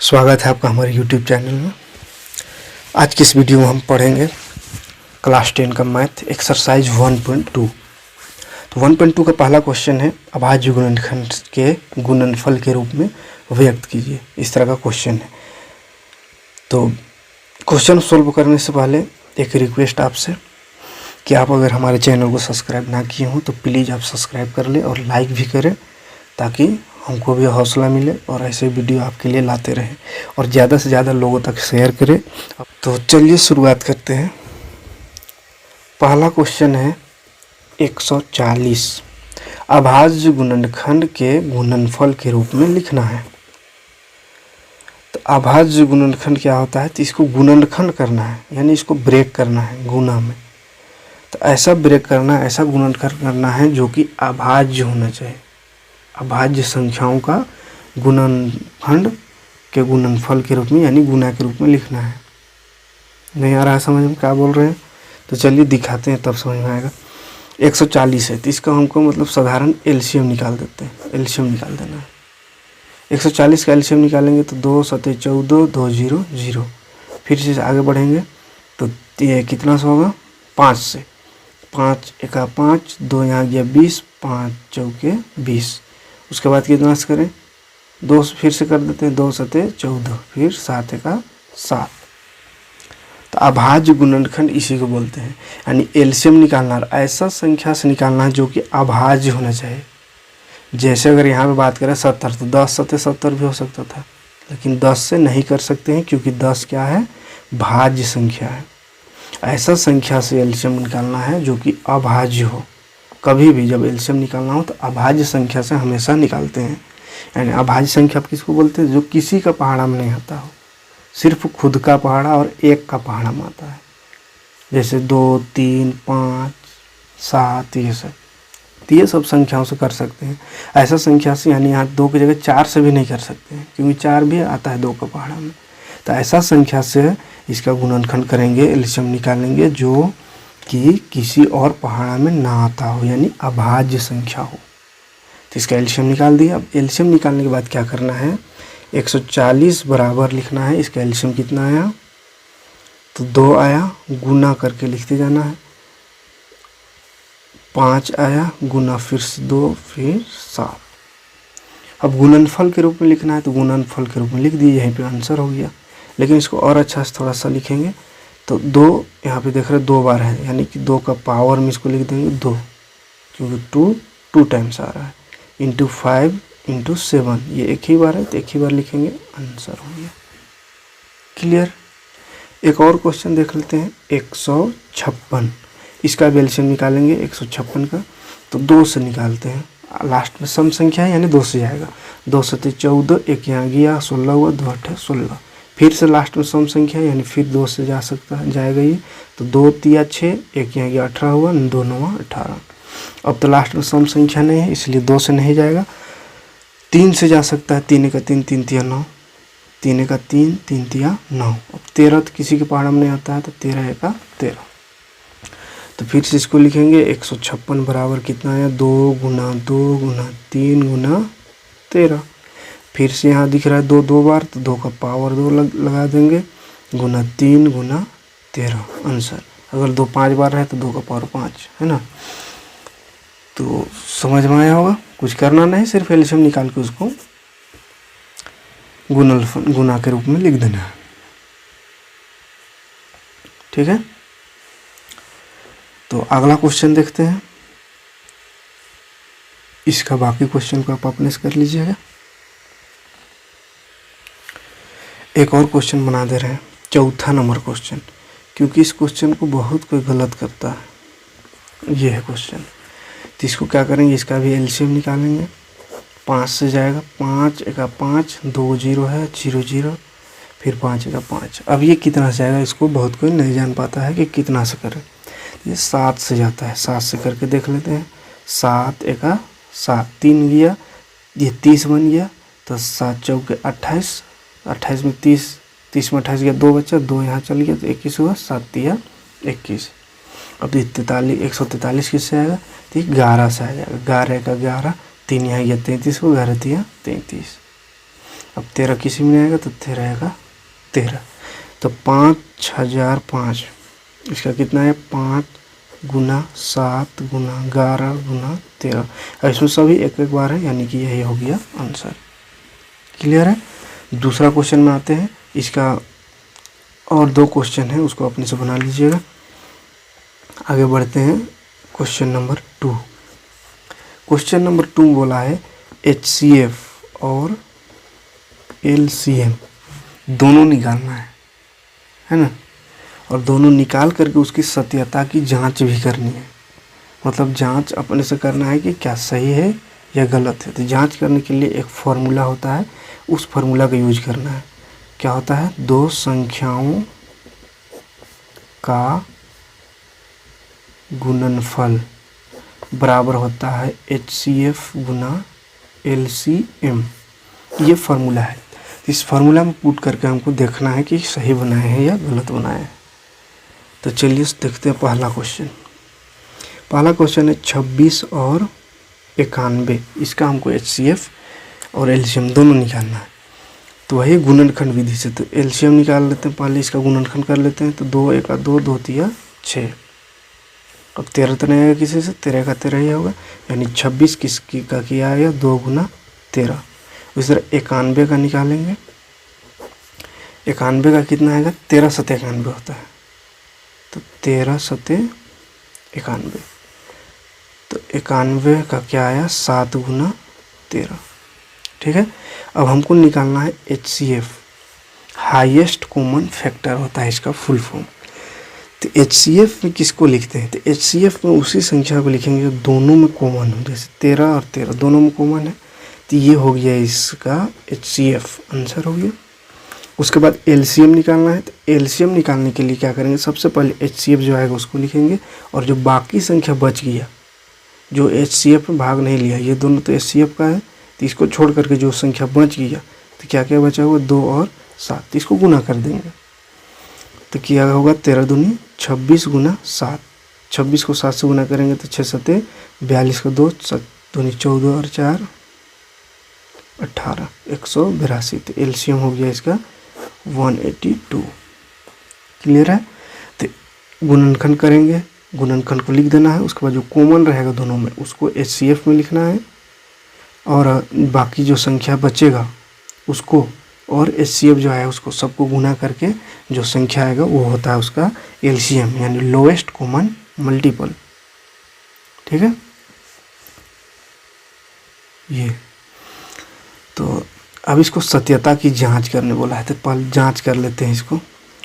स्वागत है आपका हमारे YouTube चैनल में। आज की इस वीडियो में हम पढ़ेंगे क्लास 10 का मैथ एक्सरसाइज 1.2। तो 1.2 का पहला क्वेश्चन है, अभाज्य गुणनखंड के गुणनफल के रूप में व्यक्त कीजिए। इस तरह का क्वेश्चन है। तो क्वेश्चन सोल्व करने से पहले एक रिक्वेस्ट आपसे कि आप अगर हमारे चैनल को सब्सक्राइब ना किए हों तो प्लीज़ आप सब्सक्राइब कर लें और लाइक भी करें, ताकि हमको भी हौसला मिले और ऐसे वीडियो आपके लिए लाते रहें और ज़्यादा से ज़्यादा लोगों तक शेयर करें। तो चलिए शुरुआत करते हैं। पहला क्वेश्चन है 140, अभाज्य गुणनखंड के गुणनफल के रूप में लिखना है। तो अभाज्य गुणनखंड क्या होता है? तो इसको गुणनखंड करना है, यानी इसको ब्रेक करना है गुणा में। तो ऐसा ब्रेक करना, ऐसा गुणनखंड करना है जो कि अभाज्य होना चाहिए। अभाज्य संख्याओं का गुणनखंड के गुणनफल के रूप में यानी गुणा के रूप में लिखना है। नहीं आ रहा है समझ में क्या बोल रहे हैं? तो चलिए दिखाते हैं, तब समझ में आएगा। 140 है तो इसका हमको मतलब साधारण एलसीएम निकाल देते हैं। एलसीएम निकाल देना है। 140 का एलसीएम निकालेंगे तो 2 7 14 2 0 0। फिर से आगे बढ़ेंगे तो ये कितना सा होगा? 5 से 5 एका 5, 2 यहाँ गया 20, 5 चौके 20। उसके बाद कितना से करें? 2 फिर से कर देते हैं, 2 7 14, फिर 7 एका 7। तो अभाज्य गुणनखंड इसी को बोलते हैं, यानी एलसीएम निकालना, ऐसा संख्या से निकालना है जो कि अभाज्य होना चाहिए। जैसे अगर यहाँ पे बात करें 70, तो 10 7 70 भी हो सकता था, लेकिन 10 से नहीं कर सकते हैं क्योंकि 10 क्या है? भाज्य संख्या है। ऐसा संख्या से एलसीएम निकालना है जो कि अभाज्य हो। कभी भी जब एलसीएम निकालना हो तो अभाज्य संख्या से हमेशा निकालते हैं। यानी अभाज्य संख्या आप किसको बोलते हैं? जो किसी का पहाड़ा में नहीं आता हो, सिर्फ खुद का पहाड़ा और एक का पहाड़ा में आता है। जैसे 2 3 5 7 ये सब संख्याओं से कर सकते हैं। ऐसा संख्या से, यानी यहाँ 2 की जगह 4 से भी नहीं कर सकते हैं क्योंकि 4 भी आता है 2 का पहाड़ा में। तो ऐसा संख्या से इसका गुणनखंड करेंगे, एलसीएम निकालेंगे जो कि किसी और पहाड़ा में ना आता हो, यानी अभाज्य संख्या हो। तो इसका एलसीएम निकाल दिया। अब एलसीएम निकालने के बाद क्या करना है? 140 बराबर लिखना है। इसका एलसीएम कितना आया? तो 2 आया, गुना करके लिखते जाना है। 5 आया, गुना फिर से 2, फिर 7। अब गुणनफल के रूप में लिखना है तो गुणनफल के रूप में लिख दिए, यहीं पे आंसर हो गया। लेकिन इसको और अच्छा से थोड़ा सा लिखेंगे तो 2 यहाँ पे देख रहे 2 बार है, यानी कि 2 का पावर में इसको लिख देंगे 2, क्योंकि 2 टाइम्स आ रहा है, इंटू 5 इंटू 7। ये एक ही बार है तो एक ही बार लिखेंगे, आंसर हो गया। क्लियर? एक और क्वेश्चन देख लेते हैं। 156, इसका भी एलसीएम निकालेंगे 156 का। तो 2 से निकालते हैं, लास्ट में सम संख्या है यानी 2 से जाएगा। 2 7 14, एक यहाँ गया 16 हुआ, 2 8 16। फिर से लास्ट में सम संख्या यानी फिर 2 से जा सकता है, जाएगा ये। तो 2 3 6, एक यहाँ गया 18 हुआ, 2 9 18। अब तो लास्ट में सम संख्या नहीं है इसलिए 2 से नहीं जाएगा, 3 से जा सकता है। 3 का 3, 3 3 9, 3 का 3, 3 3 9। अब 13 तो किसी के पहाड़ में नहीं आता है, तो 13 का 13। तो फिर से इसको लिखेंगे 156 बराबर कितना है? 2 गुना 2 गुना 3 गुना 13। फिर से यहाँ दिख रहा है 2 2 बार, तो 2 का पावर 2 लगा देंगे, गुना 3 गुना 13, आंसर। अगर 2 5 बार है तो 2 का पावर 5 है ना। तो समझ में आया होगा। कुछ करना नहीं, सिर्फ एलसीएम निकाल के उसको गुना के रूप में लिख देना है। ठीक है, तो अगला क्वेश्चन देखते हैं। इसका बाकी क्वेश्चन को आप अपने से कर लीजिएगा। एक और क्वेश्चन बना दे रहे हैं, चौथा नंबर क्वेश्चन, क्योंकि इस क्वेश्चन को बहुत कोई गलत करता है। ये है क्वेश्चन। तो इसको क्या करेंगे? इसका भी एलसीएम निकालेंगे। 5 से जाएगा, 5 एका 5, 2 0 है 0 0, फिर 5 एका 5। अब ये कितना से जाएगा? इसको बहुत कोई नहीं जान पाता है कि कितना से करें। ये 7 से जाता है, 7 से करके देख लेते हैं। 7 एका 7, 3 गया, ये 30 बन गया। तो 7 चौके 28, 28 में 30, 30 में 28 गया, 2 बचा, 2 यहाँ चल गया तो 21 हुआ, 7 तिया 21। अब 43, 143 किससे आएगा? तो 11 से आ जाएगा। 11 का 11, 3 यहाँ गया 33 को, 11 तिया 33। अब 13 किसी में नहीं आएगा तो 13 आएगा 13। तो 5005 इसका कितना है 5 गुना 7 गुना 11 गुना 13। अब इसमें सभी एक एक बार है, यानी कि यही हो गया आंसर। क्लियर है। दूसरा क्वेश्चन में आते हैं। इसका और 2 क्वेश्चन है, उसको अपने से बना लीजिएगा। आगे बढ़ते हैं क्वेश्चन नंबर 2। क्वेश्चन नंबर 2 बोला है HCF और LCM दोनों निकालना है ना, और दोनों निकाल करके उसकी सत्यता की जांच भी करनी है। मतलब जांच अपने से करना है कि क्या सही है या गलत है। तो जांच करने के लिए एक फार्मूला होता है, उस फार्मूला का यूज करना है। क्या होता है, 2 संख्याओं का गुणनफल बराबर होता है HCF गुना LCM। ये फार्मूला है। इस फार्मूला में पुट करके हमको देखना है कि सही बनाए हैं या गलत बनाए हैं। तो चलिए देखते हैं पहला क्वेश्चन। पहला क्वेश्चन है 26 और 91। इसका हमको HCF और LCM दोनों निकालना है। तो वही गुणनखंड विधि से तो LCM निकाल लेते हैं, पहले इसका गुणनखंड कर लेते हैं। तो 2 1 2 2 3 6। अब 13 तो नहीं आएगा किसी से, 13 का 13 ही होगा, यानी 26 किसकी का किया आएगा 2 गुना 13। उसी तरह 91 का निकालेंगे। 91 का कितना आएगा 13 सत्ते 91 होता है। तो 13 सत्ते 91। तो 91 का क्या आया 7 गुना 13। ठीक है। अब हमको निकालना है HCF, हाईएस्ट कॉमन फैक्टर होता है इसका फुल फॉर्म। तो HCF में किसको लिखते हैं, तो HCF में उसी संख्या को लिखेंगे जो दोनों में कॉमन हो। जैसे 13 और 13 दोनों में कॉमन है, तो ये हो गया इसका HCF आंसर हो गया। उसके बाद LCM निकालना है। तो LCM निकालने के लिए क्या करेंगे, सबसे पहले HCF जो आएगा उसको लिखेंगे, और जो बाकी संख्या बच गया जो HCF में भाग नहीं लिया, ये दोनों तो HCF का है, तो इसको छोड़ करके जो संख्या बच गया तो क्या क्या बचा हुआ 2 और 7, तो इसको गुना कर देंगे। तो क्या होगा 13 दूनी 26 गुना 7। 26 को 7 से गुना करेंगे तो 6 सत्ते 42 को 2 दूनी 14 और 4 18 182। तो LCM हो गया इसका 182। क्लियर है। तो गुणनखंड करेंगे, गुणनखंड को लिख देना है। उसके बाद जो कॉमन रहेगा दोनों में उसको HCF में लिखना है, और बाकी जो संख्या बचेगा उसको और HCF जो है उसको सबको गुना करके जो संख्या आएगा वो होता है उसका LCM, यानी लोएस्ट कॉमन मल्टीपल। ठीक है। ये तो अब इसको सत्यता की जांच करने बोला है, तो पहले जांच कर लेते हैं इसको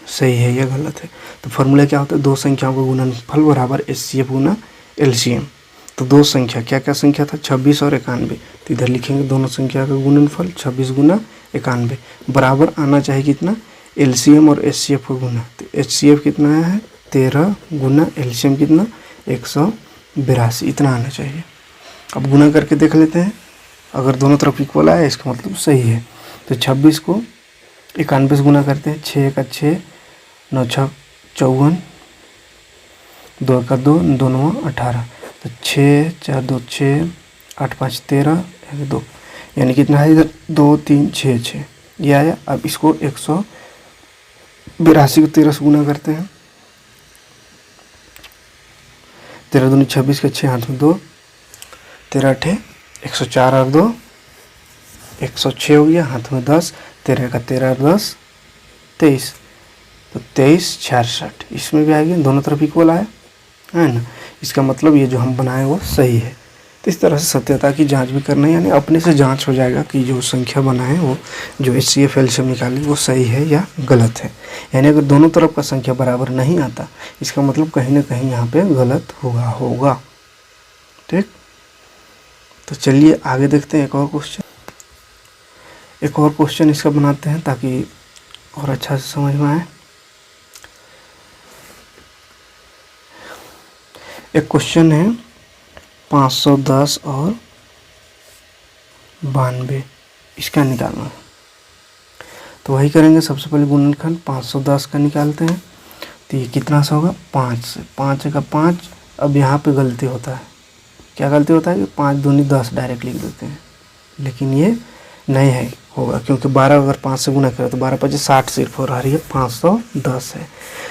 सही है या गलत है। तो फॉर्मूला क्या होता है, 2 संख्याओं का गुणनफल बराबर HCF गुना LCM। तो 2 संख्या क्या क्या संख्या था 26 और 91। तो इधर लिखेंगे दोनों संख्या का गुणनफल 26 गुना 91 बराबर आना चाहिए कितना LCM और HCF का गुना। तो HCF कितना है 13 गुना LCM कितना 182, इतना आना चाहिए। अब गुना करके देख लेते हैं, अगर दोनों तरफ इक्वल आया इसका मतलब सही है। तो 26 को 91 से गुना करते हैं, 6 का 6 9 6 54, 2 का 2 2 9 18। तो 6 4 2 6 8 5 13 2, यानी कितना है इधर 2 3 6 6 ये आया। अब इसको 182 को 13 से गुना करते हैं। 13 दूनी 26 का 6 हाथ में 2, 13 8 104 और 2 106 हो गया, हाथ में 10, 13 का 13 और 10 23। तो 23 66 इसमें भी आएगी, दोनों तरफ इक्वल आया है ना। इसका मतलब ये जो हम बनाए वो सही है। तो इस तरह से सत्यता की जांच भी करना है, यानी अपने से जांच हो जाएगा कि जो संख्या बनाए वो जो HCF LCM निकाली वो सही है या गलत है। यानी अगर दोनों तरफ का संख्या बराबर नहीं आता इसका मतलब कहीं ना कहीं यहाँ पे गलत होगा। ठीक। तो चलिए आगे देखते हैं एक और क्वेश्चन इसका बनाते हैं ताकि और अच्छा से समझ में आए। एक क्वेश्चन है 510 और 92, इसका निकालना है। तो वही करेंगे, सबसे पहले गुणनखंड 510 का निकालते हैं। तो ये कितना सा होगा 5 से 5 का 5। अब यहाँ पे गलती होता है, क्या गलती होता है कि 5 दूनी 10 डायरेक्ट लिख देते हैं, लेकिन ये नहीं है, होगा, क्योंकि 12 अगर 5 से गुना करें तो 12 पचे 60 सिर्फ और आ रही है 510 है।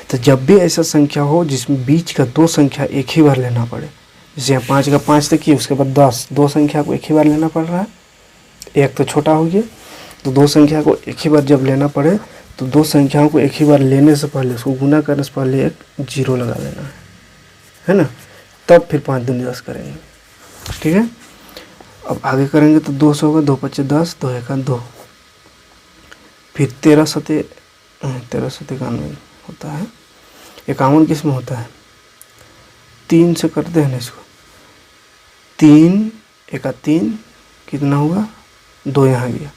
तो जब भी ऐसा संख्या हो जिसमें बीच का दो संख्या एक ही बार लेना पड़े, जैसे यहाँ 5 का 5 देखिए, उसके बाद 10, दो संख्या को एक ही बार लेना पड़ रहा है, एक तो छोटा हो गया, तो दो संख्या को एक ही बार जब लेना पड़े तो दो संख्याओं को एक ही बार लेने से पहले उसको गुना करने से पहले एक 0 लगा देना है ना, तब फिर 5 दूनी 10 करेंगे। ठीक है, अब आगे करेंगे तो 2 से होगा, 2 पचे 10, 2 एका 2, फिर 13 सते 91 होता है, 51 किस में होता है, 3 से करते हैं इसको, 3 एका 3 कितना हुआ, 2 यहाँ गया,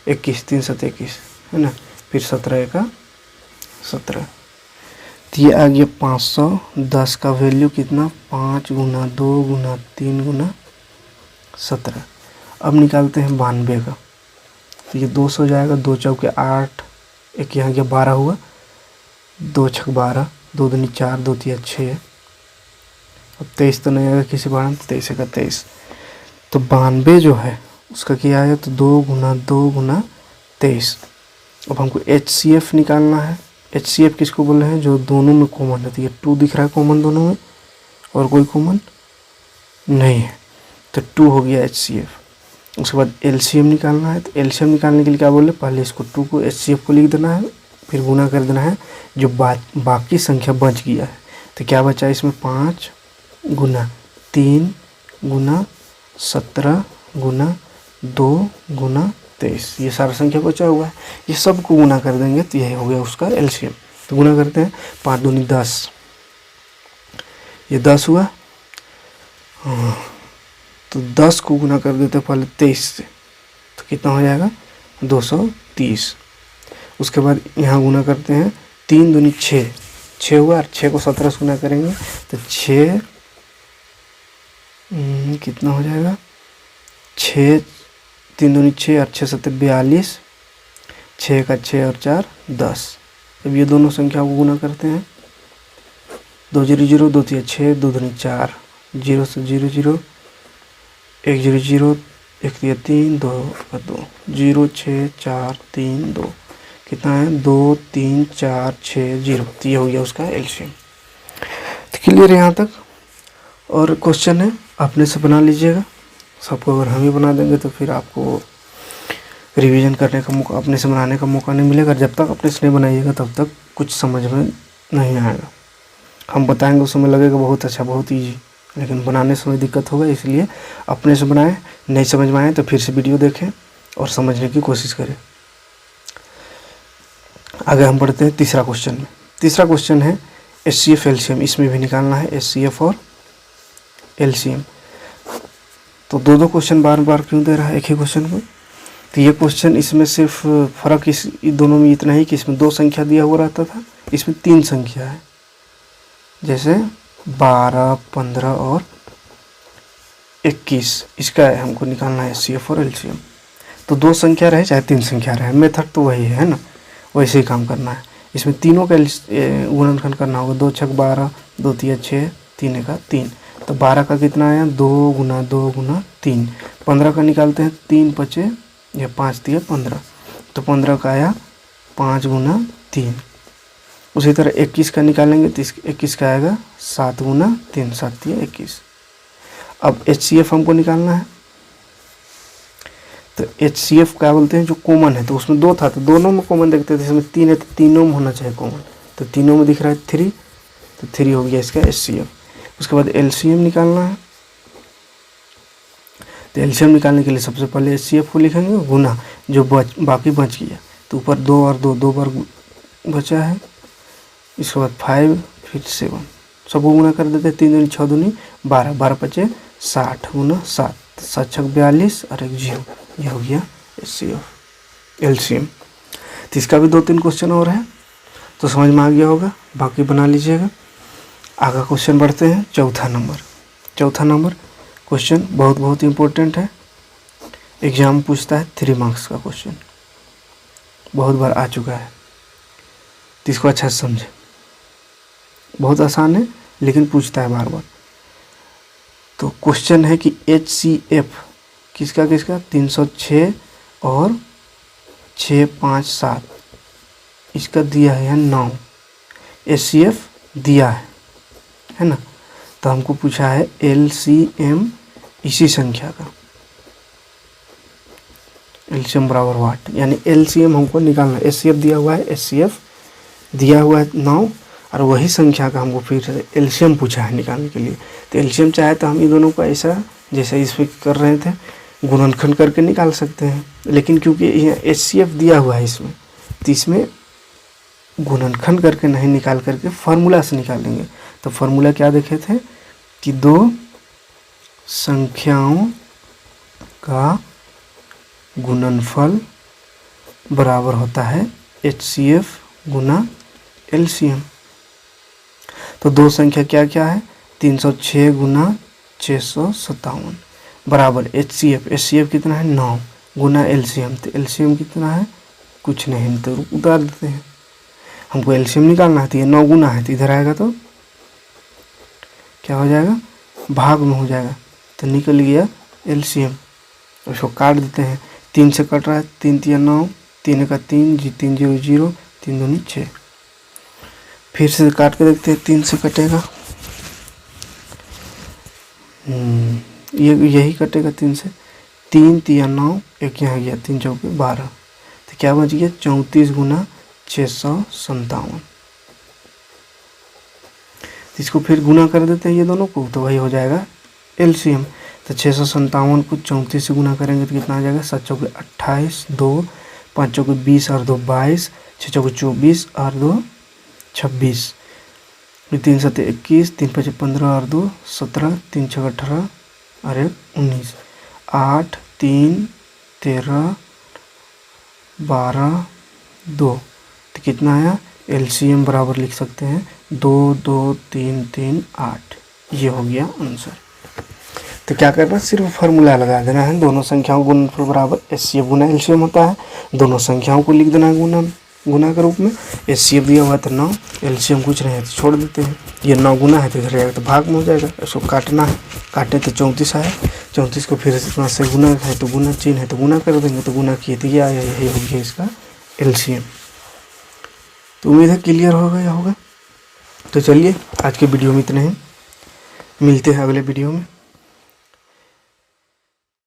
21, 3 सते 21 है ना, फिर 17 एका 17, तो ये आ गया 510 का वैल्यू कितना, 5 गुना 2 गुना 3 गुना 17। अब निकालते हैं 92 का, तो ये 200 हो जाएगा, 2 चौके 8, एक यहाँ गया 12 हुआ, 2 छक 12, 2 दूनी 4, 2 तिया 6, अब 23 तो नहीं आएगा किसी बार, 23 का 23, तो 92 जो है उसका क्या आया, तो 2 गुना 2 गुना 23। अब हमको HCF निकालना है। HCF किसको बोल रहे हैं, जो दोनों में कॉमन है, तो ये 2 दिख रहा है कॉमन दोनों में, और कोई कॉमन नहीं है, तो 2 हो गया HCF। उसके बाद LCM निकालना है, तो LCM निकालने के लिए क्या बोले, पहले इसको 2 को HCF को लिख देना है, फिर गुना कर देना है, जो बाकी संख्या बच गया है, तो क्या बचा इसमें, 5 गुना 3 गुना 17 गुना 2 गुना 23, ये सारा संख्या बचा हुआ है, ये सब को गुना कर देंगे तो यही हो गया उसका LCM। तो गुना करते हैं, 5 दूनी 10, ये 10 हुआ, हाँ, तो 10 को गुना कर देते हैं पहले 23 से, तो कितना हो जाएगा, 230। उसके बाद यहाँ गुना करते हैं, 3 दूनी 6, 6 हुआ, और 6 को 17 से गुना करेंगे तो 6 कितना हो जाएगा, 6 3 दूनी 6 और 6 सत्ते 42, 6 का 6 और 4 10। अब ये दोनों संख्याओं को गुना करते हैं, 2 0 0, 2 3 6, 2 दूनी 4, 0 से 0 0, 1 0 0, 1 3 2 का 2, 0 6 4 3 2, कितना है, 2 3 4 6 0, तो ये हो गया उसका LCM। तो क्लियर है यहाँ तक। और क्वेश्चन है अपने से बना लीजिएगा, सबको अगर हम ही बना देंगे तो फिर आपको रिवीजन करने का मौका, अपने से बनाने का मौका नहीं मिलेगा। जब तक अपने से नहीं बनाइएगा तब तक कुछ समझ में नहीं आएगा। हम बताएंगे उस समय लगेगा बहुत अच्छा, बहुत ईजी, लेकिन बनाने समय दिक्कत होगा, इसलिए अपने से बनाएं। नहीं समझ में आए तो फिर से वीडियो देखें और समझने की कोशिश करें। आगे हम बढ़ते हैं तीसरा क्वेश्चन में। तीसरा क्वेश्चन है HCF LCM, इसमें भी निकालना है HCF और LCM। तो दो क्वेश्चन बार बार क्यों दे रहा है एक ही क्वेश्चन को, तो ये क्वेश्चन इसमें सिर्फ फ़र्क इस दोनों में इतना ही कि इसमें 2 संख्या दिया हुआ रहता था, इसमें 3 संख्या है, जैसे 12 15 और 21। इसका हमको निकालना है HCF और LCM। तो 2 संख्या रहे चाहे 3 संख्या रहे, मेथड तो वही है ना, वैसे ही काम करना है। इसमें तीनों का गुणनखंड करना होगा, 2 छक 12, 2 तिया 6, 3 एका 3, तो 12 का कितना आया, 2 गुना 2 गुना 3। 15 का निकालते हैं, 3 पचे या 5 तिया 15, तो 15 का आया 5 गुना 3। उसी तरह 21 का निकालेंगे तो 21 का आएगा 7 गुना 3, 7 तिया 21। अब HCF हमको निकालना है, तो HCF क्या बोलते हैं, जो कॉमन है, तो उसमें 2 था तो दोनों में कॉमन देखते थे, इसमें 3 है तो तीनों में होना चाहिए कॉमन, तो तीनों में दिख रहा है 3, तो 3 हो गया इसका HCF। उसके बाद LCM निकालना है, तो LCM निकालने के लिए सबसे पहले HCF को लिखेंगे गुना जो बाकी बच गया, तो ऊपर 2 और 2 बार बचा है, इसके बाद 5 फिर 7, सबको गुना कर देते हैं, 3 दूनी 6 दूनी 12, 12 पचे 60 गुना 7, 7 छक 42 और 1 0, ये हो गया HCF LCM। तो इसका भी 2-3 क्वेश्चन और है, तो समझ में आ गया होगा, बाकी बना लीजिएगा। आगे क्वेश्चन बढ़ते हैं, चौथा नंबर क्वेश्चन बहुत इम्पोर्टेंट है, एग्जाम पूछता है 3 मार्क्स का क्वेश्चन, बहुत बार आ चुका है, तो इसको अच्छा से समझे। बहुत आसान है लेकिन पूछता है बार बार। तो क्वेश्चन है कि HCF किसका 306 और 6 5 7, इसका दिया है 9, HCF दिया है ना। तो हमको पूछा है LCM इसी संख्या का, LCM बराबर वाट, यानी LCM हमको निकालना है। HCF दिया हुआ है, HCF दिया हुआ है 9, और वही संख्या का हमको फिर LCM पूछा है निकालने के लिए। तो LCM चाहे तो हम इन दोनों का ऐसा जैसे इस पर कर रहे थे गुणनखंड करके निकाल सकते हैं, लेकिन क्योंकि यहाँ HCF दिया हुआ है इसमें, तो इसमें गुणनखंड करके नहीं निकाल करके फार्मूला से निकालेंगे। तो फार्मूला क्या देखे थे कि दो संख्याओं का गुणनफल बराबर होता है HCF गुना LCM। तो दो संख्या क्या क्या है, 306 गुना 657 बराबर HCF कितना है 9 गुना LCM, तो LCM कितना है कुछ नहीं, तो उतार देते हैं। हमको LCM निकालना है, तो ये 9 गुना है, तो इधर आएगा तो क्या हो जाएगा, भाग में हो जाएगा, तो निकल गया LCM। उसको काट देते हैं, 3 से कट रहा है, 3 3 9, 3 का 3, 3 0 0, 3 2 6। फिर से काट के देखते हैं, 3 से कटेगा, ये यही कटेगा 3 से, 3 3 9, एक यहाँ गया, 3 चौके 12, तो क्या बच गया 34 गुना 657। इसको फिर गुना कर देते हैं ये दोनों को, तो वही हो जाएगा LCM। तो 657 को 34 से गुना करेंगे तो कितना आ जाएगा, 7 चौके 28, 2 5 चौके 20 और 2 22, 6 चौके 24 और 2 26, 3 7 21, 3 5 15 और 2 17, 3 6 18 और 1 19, 8 3 13 12 2, तो कितना आया LCM बराबर लिख सकते हैं 2 2 3 3 8। ये हो गया आंसर। तो क्या करना है, सिर्फ फार्मूला लगा देना है, दोनों संख्याओं गुणनफल बराबर HCF गुना LCM होता है। दोनों संख्याओं को लिख देना है गुना के रूप में। HCF दिया हुआ तो 9, LCM कुछ नहीं है तो छोड़ देते हैं। ये 9 गुना है तो इधर जाएगा तो भाग में हो जाएगा, इसको काटना है, काटे तो 34 आया, 34 को फिर इतना से गुना है तो गुना, चिन्ह है तो गुना कर देंगे, तो गुना किए तो ये आया, यही हो गया इसका LCM। तो उम्मीद है क्लियर हो गया होगा। तो चलिए आज के वीडियो में इतने ही, मिलते हैं अगले वीडियो में।